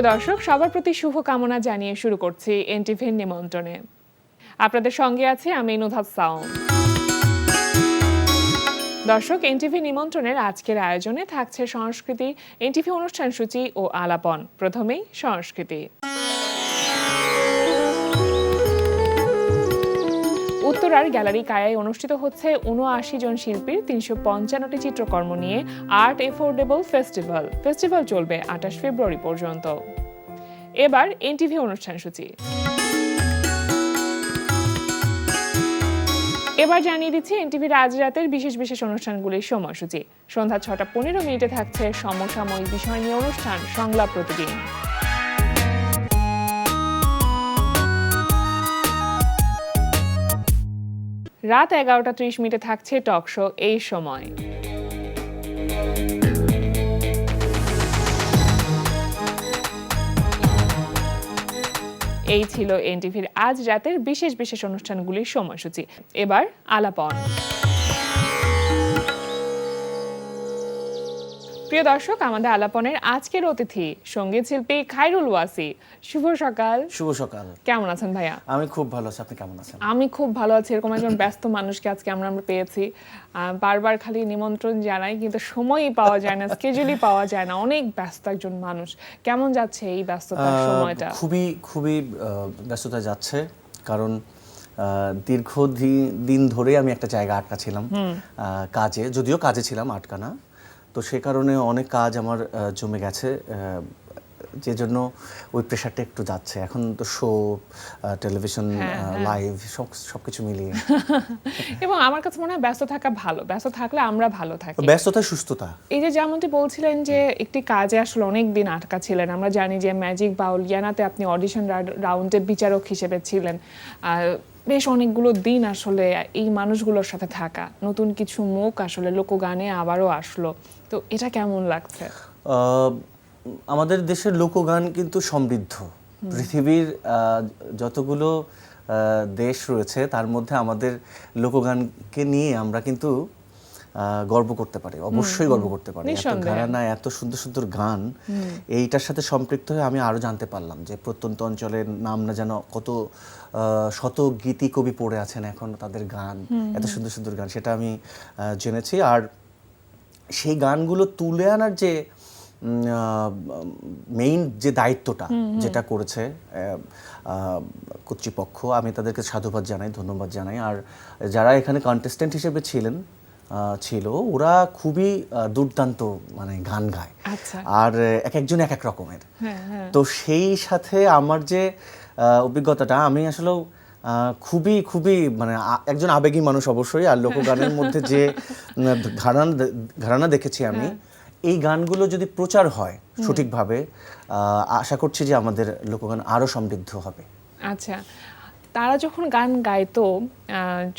প্রিয় দর্শক, সবার প্রতি শুভকামনা জানিয়ে শুরু করছি এনটিভির নিমন্ত্রণে। আপনাদের সঙ্গে আছে আমি নুহাত সাউম। দর্শক, এনটিভি নিমন্ত্রণের আজকের আয়োজনে থাকছে সংস্কৃতি, এনটিভি অনুষ্ঠান সূচি ও আলাপন। প্রথমেই সংস্কৃতি। উত্তরার গ্যালারি কায়ায় অনুষ্ঠিত হচ্ছে ৭৯ জন শিল্পীর ৩৫৫টি চিত্রকর্ম নিয়ে আর্ট এফোর্ডেবল ফেস্টিভ্যাল। ফেস্টিভ্যাল চলবে ২৮ ফেব্রুয়ারি পর্যন্ত। এবার এনটিভি অনুষ্ঠান সূচি। এবার জানিয়ে দিচ্ছি এনটিভির আজ রাতের বিশেষ বিশেষ অনুষ্ঠানগুলির সময়সূচি। সন্ধ্যা ৬টা ১৫ থাকছে সমসাময়িক বিষয় নিয়ে অনুষ্ঠান সংলাপ প্রতিদিন। রাত ১১টা ৩০ থাকছে টক শো এই সময়। এই ছিল এনটিভির আজ রাতের বিশেষ বিশেষ অনুষ্ঠানগুলির সময়সূচি। এবার আলাপন। প্রিয় দর্শক, আমাদের আলাপনের আজকের অতিথি সঙ্গীত শিল্পী খায়রুল ওয়াসি। শুভ সকাল। শুভ সকাল। কেমন আছেন ভাইয়া? আমি খুব ভালো আছি, আপনি কেমন আছেন? আমি খুব ভালো আছি। এরকম একজন ব্যস্ত মানুষকে আজকে আমরা পেয়েছি। বারবার খালি নিমন্ত্রণ জানাই, কিন্তু সময়ই পাওয়া যায় না, স্কেজুলই পাওয়া যায় না। অনেক ব্যস্ত একজন মানুষ। কেমন যাচ্ছে এই ব্যস্ততার সময়টা? খুবই ব্যস্ততা যাচ্ছে, কারণ দীর্ঘ দিন ধরে আমি একটা জায়গা আটকা ছিলাম কাজে, যদিও কাজে ছিলাম আটকানা, তো সে কারণে অনেক কাজ আমার জমে গেছে, যে জন্য ওই প্রেশারটা একটু যাচ্ছে। এখন তো শো, টেলিভিশন, লাইভ সবকিছু মিলিয়ে। এবং আমার কাছে মনে হয় ব্যস্ত থাকা ভালো। ব্যস্ত থাকলে আমরা ভালো থাকি। ব্যস্ততা সুস্থতা। এই যে যেমনটি বলছিলেন যে একটি কাজে আসলে অনেক দিন আটকা ছিলেন। আমরা জানি যে ম্যাজিক বাউলিয়ানাতে আপনি অডিশন রাউন্ডে বিচারক হিসেবে ছিলেন। বেশ অনেকগুলো দিন আসলে এই মানুষগুলোর সাথে থাকা, নতুন কিছু মুখ আসলে লোকগানে আবারও আসলো, তো এটা কেমন লাগছে? আমাদের দেশের লোকগান কিন্তু সমৃদ্ধ। পৃথিবীর যতগুলো দেশ রয়েছে তার মধ্যে আমাদের লোকগানকে নিয়ে আমরা কিন্তু গর্ব করতে পারি, অবশ্যই গর্ব করতে পারি। এত ঘরানা, এত সুন্দর সুন্দর গান, এইটার সাথে সম্পৃক্ত হয়ে আমি আরো জানতে পারলাম যে প্রত্যন্ত অঞ্চলের নাম না যেন কত শত গীতি কবি পড়ে আছেন এখন, তাদের গান, এত সুন্দর সুন্দর গান, সেটা আমি জেনেছি। আর সেই গানগুলো তুলে আনার যে মেইন যে দায়িত্বটা যেটা করেছে কর্তৃপক্ষ, আমি তাদেরকে সাধুবাদ জানাই, ধন্যবাদ জানাই। আর যারা এখানে কন্টেস্টেন্ট হিসেবে ছিল, ওরা খুবই দুর্দান্ত মানে গান গায়, আর এক একজন এক এক রকমের। তো সেই সাথে আমার যে অভিজ্ঞতাটা, আমি আসলে খুবই মানে একজন আবেগী মানুষ অবশ্যই, আর লোকগানের মধ্যে যে ঘরানা দেখেছি আমি, এই গানগুলো যদি প্রচার হয় সঠিকভাবে, আশা করছি যে আমাদের লোকগান আরো সমৃদ্ধ হবে। আচ্ছা, তারা যখন গান গাইতো,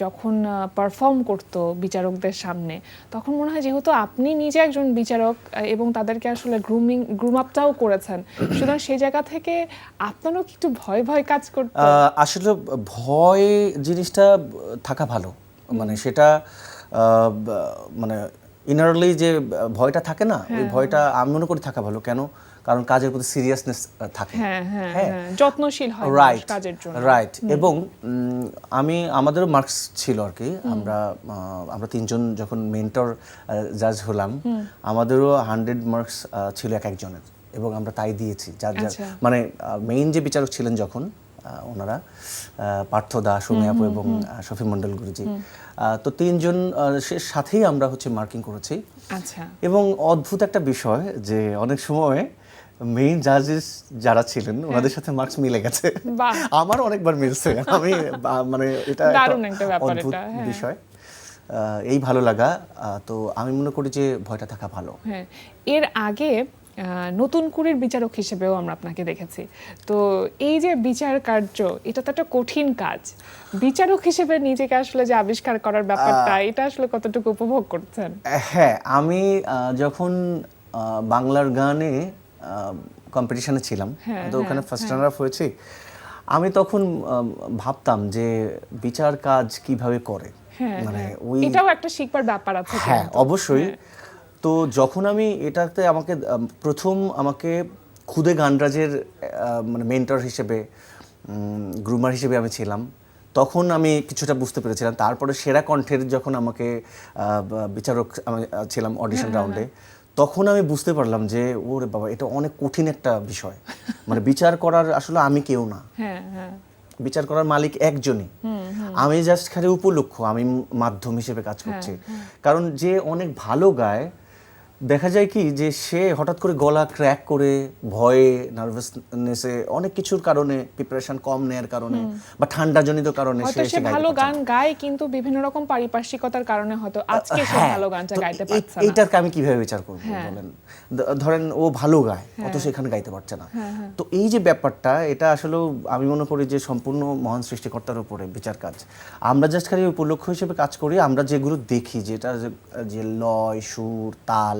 যখন পারফর্ম করতো বিচারকদের সামনে, তখন মনে হয় যেহেতু আপনি নিজে একজন বিচারক এবং তাদেরকে আসলে গ্রুম আপটাও করেছেন, সুতরাং সেই জায়গা থেকে আপনারও কি একটু ভয় ভয় কাজ করতো? আসলে ভয় জিনিসটা থাকা ভালো, মানে সেটা মানে ইনারলি যে ভয়টা থাকে না, ওই ভয়টা আমি মনে করি থাকা ভালো। কেন? কারণ কাজের প্রতি সিরিয়াসনেস থাকে, যত্নশীল হয় কাজের জন্য। রাইট। এবং আমাদেরও মার্কস ছিল আর কি। আমরা তিনজন যখন মেন্টর জাজ হলাম, আমাদেরও 100 মার্কস ছিল এক একজনের, এবং আমরা তাই দিয়েছি। যার মানে মেইন যে বিচারক ছিলেন যখন ওনারা, পার্থ দা, সুমি আপু এবং শফি মন্ডল গুরুজি, তো তিনজন সাথেই আমরা মার্কিং করেছি। এবং অদ্ভুত একটা বিষয় যে অনেক সময় মেইন জাজেস একটা ছিলেন, ওনাদের সাথে মার্কস মিলে গেছে, আমার অনেকবার মিলছে। আমি মানে এটা অদ্ভুত বিষয়, এই ভালো লাগা। তো আমি মনে করি যে ভয়টা থাকা ভালো। এর আগে নতুন কুড়ির বিচারক হিসেবেও আমরা আপনাকে দেখেছি। তো এই যে বিচার কার্য, এটা তো একটা কঠিন কাজ। বিচারক হিসেবে নিজেকে আসলে যে আবিষ্কার করার ব্যাপারটা, এটা আসলে কতটুকু উপভোগ করছেন? হ্যাঁ, আমি যখন বাংলার গানে কম্পিটিশনে ছিলাম, তো ওখানে ফার্স্ট রানার আপ হয়েছি, আমি তখন ভাবতাম যে বিচার কাজ কিভাবে করে, মানে এটাও একটা শিখবার ব্যাপার আছে। হ্যাঁ, অবশ্যই। তো যখন আমি এটাতে প্রথম আমাকে খুদে গানরাজের মানে মেন্টর হিসেবে, গ্রুমার হিসেবে আমি ছিলাম। তখন আমি কিছুটা বুঝতে পেরেছিলাম। তারপরে সেরা কণ্ঠের যখন আমাকে বিচারক আমি ছিলাম অডিশন রাউন্ডে, তখন আমি বুঝতে পারলাম যে ওরে বাবা, এটা অনেক কঠিন একটা বিষয়। মানে বিচার করার আসলে আমি কেউ না, হ্যাঁ হ্যাঁ, বিচার করার মালিক একজনই, আমি জাস্ট খালি উপলক্ষ, আমি মাধ্যম হিসেবে কাজ করছি। কারণ যে অনেক ভালো গায়, দেখা যায় কি যে সে হঠাৎ করে গলা ক্র্যাক করে ভয়ে, নার্ভাসনেসে, অনেক কিছুর কারণে, প্রিপারেশন কম নেয়ার কারণে বা ঠান্ডাজনিত কারণে হয়তো সে ভালো গান গায় কিন্তু বিভিন্ন রকম পারিপার্শ্বিকতার কারণে হয়তো আজকে সে ভালো গানটা গাইতে পারছে না। এইটাকে আমি কিভাবে বিচার করব বলেন? ধরেন ও ভালো গায়, অথচ এখানে গাইতে পারছে না। তো এই যে ব্যাপারটা, এটা আসলে আমি মনে করি যে সম্পূর্ণ মহান সৃষ্টিকর্তার উপরে বিচার কাজ। আমরা জাস্ট খালি উপলক্ষ হিসেবে কাজ করি। আমরা যেগুলো দেখি, যেটা যে লয়, সুর, তাল,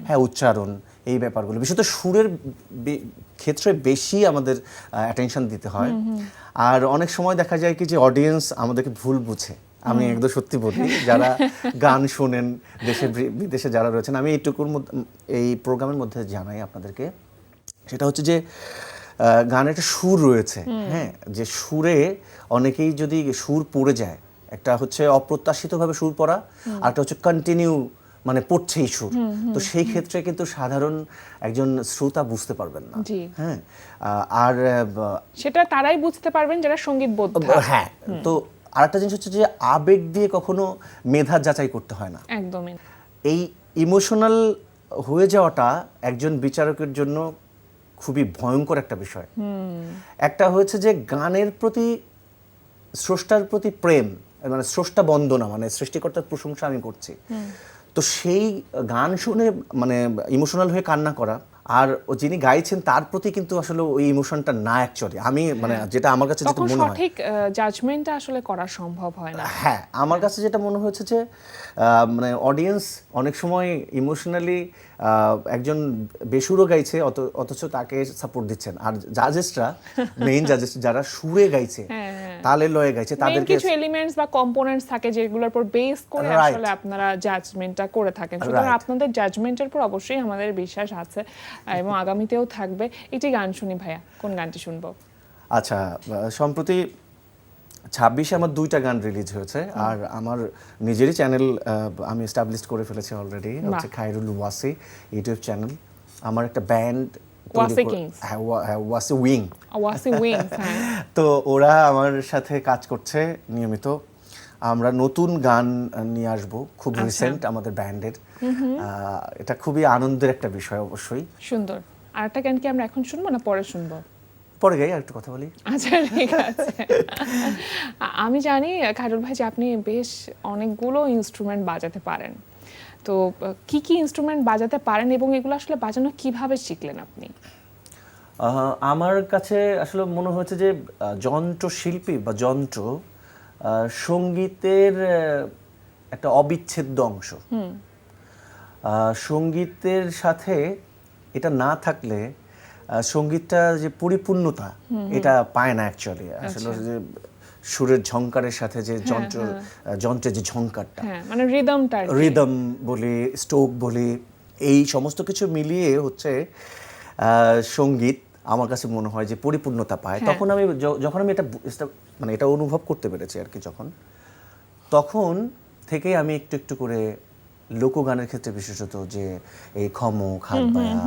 হ্যাঁ, উচ্চারণ, এই ব্যাপারগুলো বিশেষত সুরের ক্ষেত্রে বেশি আমাদের অ্যাটেনশন দিতে হয়। আর অনেক সময় দেখা যায় কি যে অডিয়েন্স আমাদেরকে ভুল বুঝে। আমি একদম সত্যি বলি, যারা গান শোনেন দেশে বিদেশে যারা রয়েছেন, আমি এইটুকুর মধ্যে, এই প্রোগ্রামের মধ্যে জানাই আপনাদেরকে, সেটা হচ্ছে যে গানের একটা সুর রয়েছে, হ্যাঁ, যে সুরে অনেকেই যদি সুর পড়ে যায়, একটা হচ্ছে অপ্রত্যাশিতভাবে সুর পড়া, আর একটা হচ্ছে কন্টিনিউ, মানে পড়ছেই সুর। তো সেই ক্ষেত্রে কিন্তু সাধারণ একজন শ্রোতা বুঝতে পারবেন না। হ্যাঁ, আর সেটা তারাই বুঝতে পারবেন যারা সঙ্গীত বোদ্ধা। হ্যাঁ, তো আরেকটা জিনিস হচ্ছে যে আবেগ দিয়ে কখনো মেধা যাচাই করতে হয় না। একদমই। এই ইমোশনাল হয়ে যাওয়াটা একজন বিচারকের জন্য খুবই ভয়ঙ্কর একটা বিষয়। একটা হয়েছে যে গানের প্রতি, স্রষ্টার প্রতি প্রেম, মানে স্রষ্টা বন্দনা, মানে সৃষ্টিকর্তার প্রশংসা আমি করছি। তো সেই গান শুনে মানে ইমোশনাল হয়ে কান্না করা, আর যিনি গাইছেন তার প্রতি কিন্তু আসলে ওই ইমোশনটা না অ্যাকচুয়ালি, আমি মানে যেটা আমার কাছে যেটা মনে হয়, সঠিক জাজমেন্টটা আসলে করা সম্ভব হয় না। হ্যাঁ, আমার কাছে যেটা মনে হয়েছে যে মানে অডিয়েন্স অনেক সময় ইমোশনালি একজন বেসুরও গাইছে, অথচ তাকে সাপোর্ট দিচ্ছেন, আর জাজেসরা, মেইন জাজেস যারা সুরে গাইছে, তালে লয়ে গাইছে, তাদেরকে কিছু এলিমেন্টস বা কম্পোনেন্টস থাকে যেগুলোর উপর বেস করে আসলে আপনারা জাজমেন্টটা করে থাকেন। সুতরাং আপনাদের জাজমেন্টের উপর অবশ্যই আমাদের বিশ্বাস আছে এবং আগামীতেও থাকবে। একটি গান শুনি ভাইয়া, কোন গানটি শুনবো? আচ্ছা, সম্প্রতি 26-এ আমার 2টা গান রিলিজ হয়েছে, আর আমার নিজেরই চ্যানেল আমি এস্টাবলিশ করে ফেলেছি অলরেডি, হচ্ছে খায়রুল ওয়াসি ইউটিউব চ্যানেল। আমার একটা ব্যান্ড, ওয়াসি কিংস, ওয়াসি উইং, ওয়াসি উইংস, হ্যাঁ। তো ওরা আমার সাথে কাজ করছে নিয়মিত। আমরা নতুন গান নিয়ে আসব, খুব রিসেন্ট আমাদের ব্যান্ডের। এটা খুবই আনন্দের একটা বিষয় অবশ্যই। সুন্দর। আরেকটা গান কি আমরা এখন শুনবো না পরে শুনবো? পরে গাই, আর একটু কথা বলি। আচ্ছা, ঠিক আছে। আমি জানি খায়রুল ভাই যে আপনি বেশ অনেকগুলো ইনস্ট্রুমেন্ট বাজাতে পারেন। তো কি কি ইনস্ট্রুমেন্ট বাজাতে পারেন এবং এগুলো আসলে বাজানো কিভাবে শিখলেন আপনি? আমার কাছে আসলে মনে হয়েছে যে যন্ত্রশিল্পী বা যন্ত্র সঙ্গীতের একটা অবিচ্ছেদ্য অংশ। সঙ্গীতের সাথে এটা না থাকলে সঙ্গীতটা যে পরিপূর্ণতা, এটা পায় না অ্যাকচুয়ালি। আসলে যে সুরের ঝংকারের সাথে যে যন্ত্রের যে ঝংকারটা, মানে রিদম বলি, স্ট্রোক বলি, এই সমস্ত কিছু মিলিয়ে হচ্ছে সঙ্গীত আমার কাছে মনে হয় যে পরিপূর্ণতা পায়। তখন আমি যখন আমি এটা মানে এটা অনুভব করতে পেরেছি আর কি, তখন থেকেই আমি একটু একটু করে লোকগানের ক্ষেত্রে বিশেষত যে এই খমক, হাত বায়া,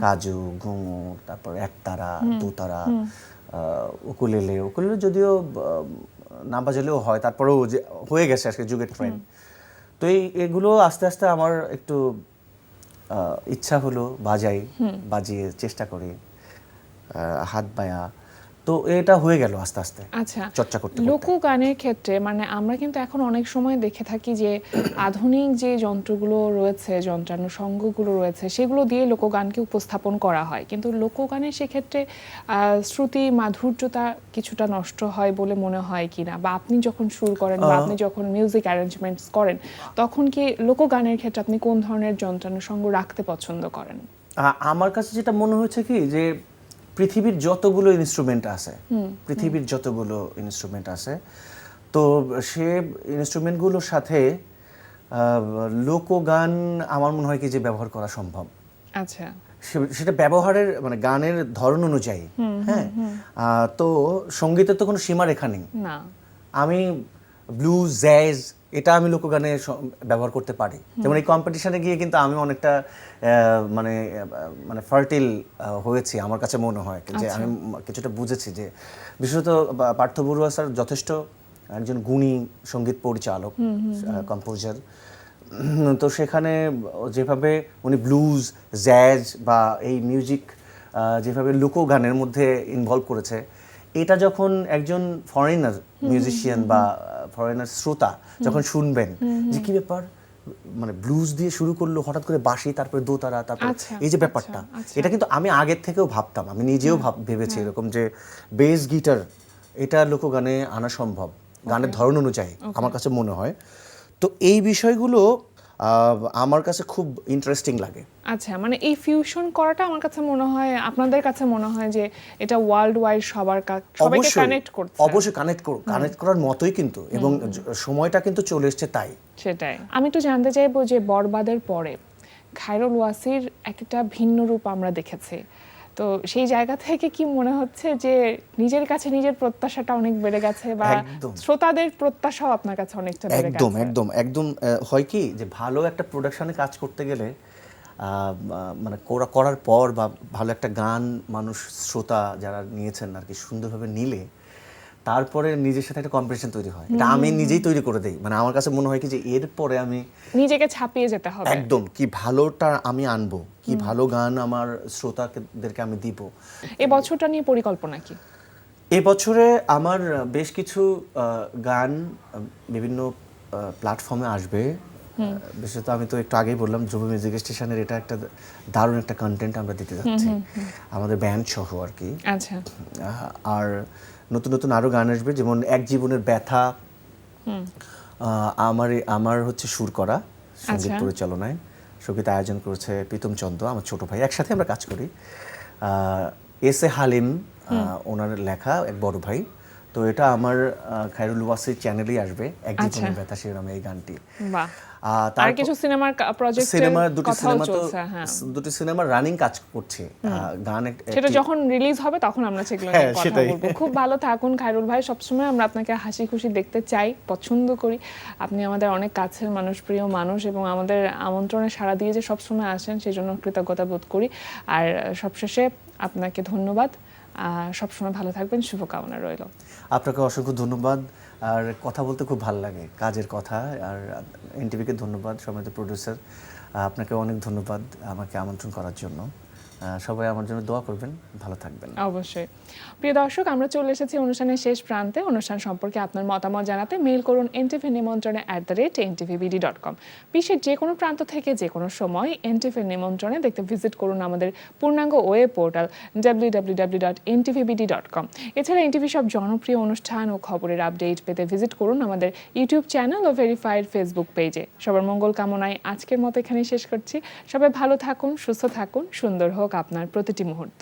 কাজু, ঘুঙুর, তারপর একতারা, দোতারা, উকুলেলে যদিও না বাজালেও হয়, তারপরেও যে হয়ে গেছে আজকে যুগের ট্রেন্ড। তো এগুলো আস্তে আস্তে আমার একটু ইচ্ছা হলো, বাজিয়ে চেষ্টা করি, হাত বায়া, তো এটা হয়ে গেল আস্তে আস্তে। আচ্ছা, চর্চা করতে। লোকগানের ক্ষেত্রে মানে আমরা কিন্তু এখন অনেক সময় দেখে থাকি যে আধুনিক যে যন্ত্রগুলো রয়েছে, যন্ত্রানুষঙ্গগুলো রয়েছে, সেগুলো দিয়ে লোকগানকে উপস্থাপন করা হয়, কিন্তু লোকগানে সেক্ষেত্রে শ্রুতি মাধুর্যতা কিছুটা নষ্ট হয় বলে মনে হয় কিনা, বা আপনি যখন সুর করেন বা আপনি যখন মিউজিক অ্যারেঞ্জমেন্টস করেন, তখন কি লোকগানের ক্ষেত্রে আপনি কোন ধরনের যন্ত্রানুষঙ্গ রাখতে পছন্দ করেন? আমার কাছে যেটা মনে হয়েছে কি যে পৃথিবীর যতগুলো ইনস্ট্রুমেন্ট আছে, তো সে ইনস্ট্রুমেন্টগুলোর সাথে লোকগান আমার মনে হয় কি যে ব্যবহার করা সম্ভব। আচ্ছা, সেটা ব্যবহারের মানে গানের ধরন অনুযায়ী। হ্যাঁ, তো সঙ্গীতের তো কোনো সীমারেখা নেই। না, আমি ব্লুজ, জ্যাজ এটা আমি লোকগানে ব্যবহার করতে পারি। যেমন এই কম্পিটিশনে গিয়ে কিন্তু আমি অনেকটা মানে মানে ফার্টিল হয়েছি আমার কাছে মনে হয়, যে আমি কিছুটা বুঝেছি যে বিশেষত পার্থ বড়ুয়া স্যার যথেষ্ট একজন গুণী সঙ্গীত পরিচালক, কম্পোজার। তো সেখানে যেভাবে উনি ব্লুজ, জ্যাজ বা এই মিউজিক যেভাবে লোকগানের মধ্যে ইনভলভ করেছে, এটা যখন একজন ফরেনার মিউজিশিয়ান বা ফরেনার শ্রোতা যখন শুনবেন যে কি ব্যাপার, মানে ব্লুজ দিয়ে শুরু করলো, হঠাৎ করে বাঁশি, তারপরে দোতারা, তারপর এই যে ব্যাপারটা, এটা কিন্তু আমি আগের থেকেও ভাবতাম, আমি নিজেও ভেবেছি এরকম যে বেস গিটার এটা লোকগানে আনা সম্ভব গানের ধরন অনুযায়ী, আমার কাছে মনে হয়। তো এই বিষয়গুলো আমার কাছে খুব ইন্টারেস্টিং লাগে। আচ্ছা, মানে এই ফিউশন করাটা আমার কাছে মনে হয়, আপনাদের কাছে মনে হয় যে এটা ওয়ার্ল্ড ওয়াইড সবাইকে কানেক্ট করছে। অবশ্যই কানেক্ট করার মতোই কিন্তু, এবং সময়টা কিন্তু চলে এসেছে তাই। সেটাই আমি একটু জানতে চাইবো যে বরবাদের পরে খায়রুল ওয়াসির একটা ভিন্ন রূপ আমরা দেখেছি, তো সেই জায়গা থেকে কি মনে হচ্ছে যে নিজের কাছে নিজের প্রত্যাশাটা অনেক বেড়ে গেছে, বা শ্রোতাদের প্রত্যাশাও আপনার কাছে অনেকটা বেড়ে গেছে? একদম হয় কি যে ভালো একটা প্রোডাকশনে কাজ করতে গেলে মানে করার পর বা ভালো একটা গান মানুষ শ্রোতা যারা নিয়েছেন আর কি সুন্দরভাবে নিলে তারপরে নিজের সাথে একটা কম্পিটিশন তৈরি হয়। এটা আমি নিজেই তৈরি করে দেই, মানে আমার কাছে মনে হয় কি যে এরপরে আমি নিজেকে ছাপিয়ে যেতে হবে। একদম, কি ভালোটা আমি আনবো, কি ভালো গান আমার শ্রোতাদেরকে আমি দিব। এই বছরটা নিয়ে পরিকল্পনা কি? এবছরে আমার বেশ কিছু গান বিভিন্ন প্ল্যাটফর্মে আসবে। বিশেষত আমি তো একটু আগেই বললাম ধ্রুব মিউজিক স্টেশনের এটা একটা দারুণ একটা কন্টেন্ট আমরা দিতে যাচ্ছি আমাদের ব্যান্ড সহ আর কি। আচ্ছা, আর নতুন নতুন আরো গান আসবে, যেমন এক জীবনের ব্যথা আমার হচ্ছে সুর করা, সঙ্গীত পরিচালনায়, সঙ্গীত আয়োজন করেছে প্রীতম চন্দ্র, আমার ছোট ভাই, একসাথে আমরা কাজ করি। এস এ হালিম ওনার লেখা, এক বড় ভাই। তো এটা আমার খায়রুল ওয়াসির চ্যানেলেই আসবে, এক জীবনের ব্যথা শিরোনাম এই গানটি। বাহ। আর কিছু সিনেমার প্রজেক্ট, দুটি সিনেমা রানিং কাজ করছে, গান সেটা যখন রিলিজ হবে তখন আমরা সেগুলো নিয়ে কথা বলবো। খুব ভালো থাকুন খায়রুল ভাই, সবসময় আমরা আপনাকে হাসি খুশি দেখতে চাই, পছন্দ করি। আপনি আমাদের অনেক কাছের মানুষ, প্রিয় মানুষ, এবং আমাদের আমন্ত্রণে সাড়া দিয়ে যে সবসময় আসেন সেই জন্য কৃতজ্ঞতা বোধ করি। আর সবশেষে আপনাকে ধন্যবাদ, সবসময় ভালো থাকবেন, শুভকামনা রইল। আপনাকে অসংখ্য ধন্যবাদ। আর কথা বলতে খুব ভালো লাগে, কাজের কথা। আর এনটিভিকে ধন্যবাদ, সম্মানিত প্রোডিউসার, আপনাকে অনেক ধন্যবাদ আমাকে আমন্ত্রণ করার জন্য। সবাই আমার জন্য দোয়া করবেন, ভালো থাকবেন। অবশ্যই। প্রিয় দর্শক, আমরা চলে এসেছি অনুষ্ঠানের শেষ প্রান্তে। অনুষ্ঠান সম্পর্কে আপনার মতামত জানাতে মেইল করুন ntvnimontrone@ntvbd.com। বিশ্বের যে কোনো প্রান্ত থেকে যে কোনো সময় এনটিভি নিমন্ত্রণে দেখতে ভিজিট করুন আমাদের পূর্ণাঙ্গ ওয়েব পোর্টাল www.ntvbd.com। এছাড়া এনটিভি সব জনপ্রিয় অনুষ্ঠান ও খবরের আপডেট পেতে ভিজিট করুন আমাদের ইউটিউব চ্যানেল ও ভেরিফাইড ফেসবুক পেজে। সবার মঙ্গল কামনায় আজকের মতো এখানেই শেষ করছি। সবাই ভালো থাকুন, সুস্থ থাকুন, সুন্দর হোক আপনার প্রতিটি মুহূর্ত।